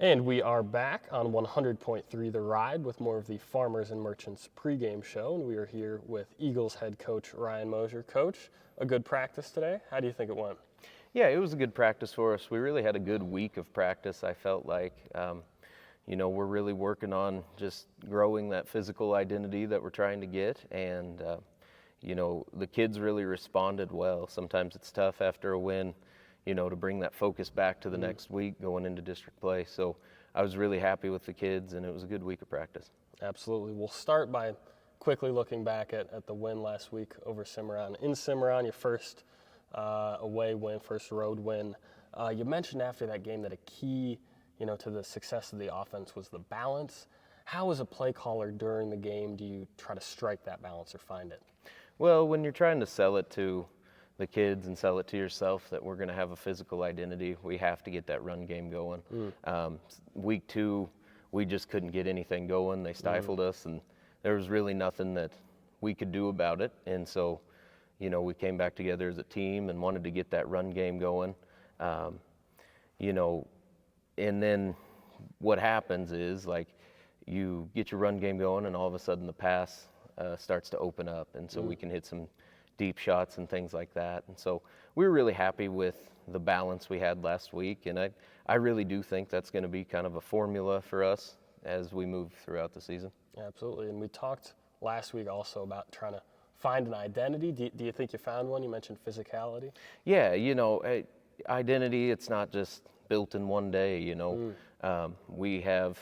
And we are back on 100.3 The Ride with more of the Farmers and Merchants pregame show. And we are here with Eagles head coach Ryan Mosier. Coach, a good practice today. How do you think it went? Yeah, it was a good practice for us. We really had a good week of practice, I felt like. We're really working on just growing that physical identity that we're trying to get. And, the kids really responded well. Sometimes it's tough after a win, to bring that focus back to the next week going into district play. So I was really happy with the kids, and it was a good week of practice. Absolutely. We'll start by quickly looking back at the win last week over Cimarron. In Cimarron, your first away win, first road win. You mentioned after that game that a key, to the success of the offense was the balance. How, as a play caller during the game, do you try to strike that balance or find it? Well, when you're trying to sell it to the kids and sell it to yourself that we're going to have a physical identity, we have to get that run game going. Week 2, we just couldn't get anything going. They stifled us, and there was really nothing that we could do about it. And so, we came back together as a team and wanted to get that run game going. And then what happens is, you get your run game going, and all of a sudden the pass starts to open up, and so we can hit some deep shots and things like that. And so we were really happy with the balance we had last week, and I really do think that's going to be kind of a formula for us as we move throughout the season. Absolutely, and we talked last week also about trying to find an identity. Do you think you found one? You mentioned physicality. Yeah, identity, it's not just built in one day, we have,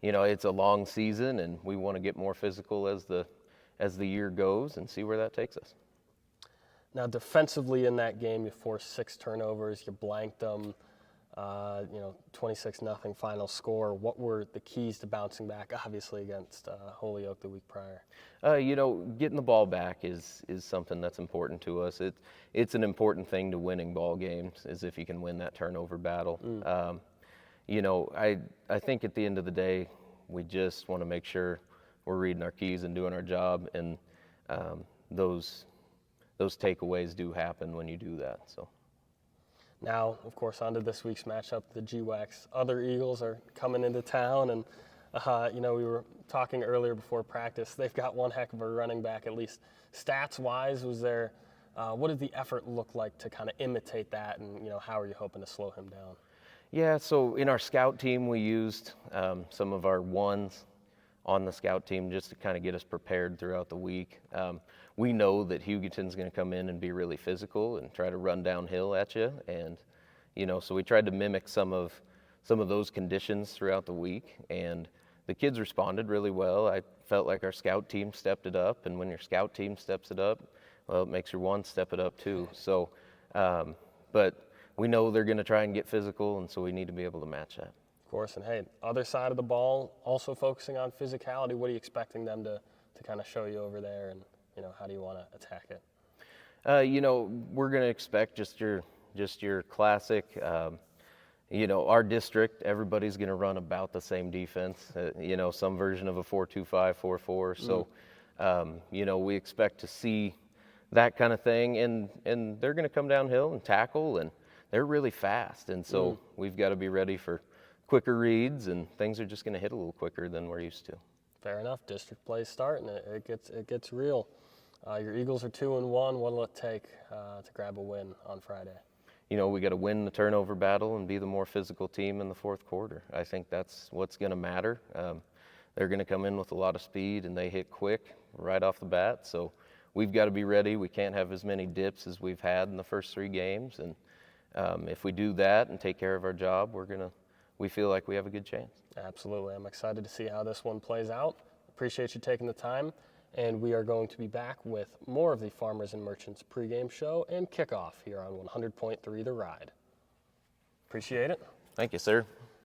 it's a long season, and we want to get more physical as the year goes and see where that takes us. Now, defensively in that game, you forced 6 turnovers, you blanked them, 26-0 final score. What were the keys to bouncing back, obviously, against Holyoke the week prior? Getting the ball back is something that's important to us. It's an important thing to winning ball games, is if you can win that turnover battle. I think at the end of the day, we just want to make sure we're reading our keys and doing our job, and those takeaways do happen when you do that. So. Now, of course, on to this week's matchup, the GWAC's other Eagles are coming into town, and we were talking earlier before practice. They've got one heck of a running back, at least stats-wise. What did the effort look like to kind of imitate that, and how are you hoping to slow him down? Yeah, so in our scout team, we used some of our ones on the scout team just to kind of get us prepared throughout the week. We know that Hugoton's going to come in and be really physical and try to run downhill at you, and so we tried to mimic some of those conditions throughout the week, and the kids responded really well. I felt like our scout team stepped it up, and when your scout team steps it up, well, it makes your one step it up too. So, but we know they're going to try and get physical, and so we need to be able to match that. Of course, and hey, other side of the ball, also focusing on physicality. What are you expecting them to kind of show you over there, and how do you want to attack it? We're going to expect just your classic. Our district, everybody's going to run about the same defense. Some version of a 4-2-5, 4-4. So, we expect to see that kind of thing, and they're going to come downhill and tackle, and they're really fast, and so we've got to be ready for quicker reads, and things are just going to hit a little quicker than we're used to. Fair enough. District play starting. It gets real. Your Eagles are 2-1. What'll it take to grab a win on Friday? We got to win the turnover battle and be the more physical team in the fourth quarter. I think that's what's going to matter. They're going to come in with a lot of speed, and they hit quick right off the bat. So we've got to be ready. We can't have as many dips as we've had in the first 3 games, and if we do that and take care of our job, we feel like we have a good chance. Absolutely. I'm excited to see how this one plays out. Appreciate you taking the time, and we are going to be back with more of the Farmers and Merchants pregame show and kickoff here on 100.3 The Ride. Appreciate it. Thank you, sir.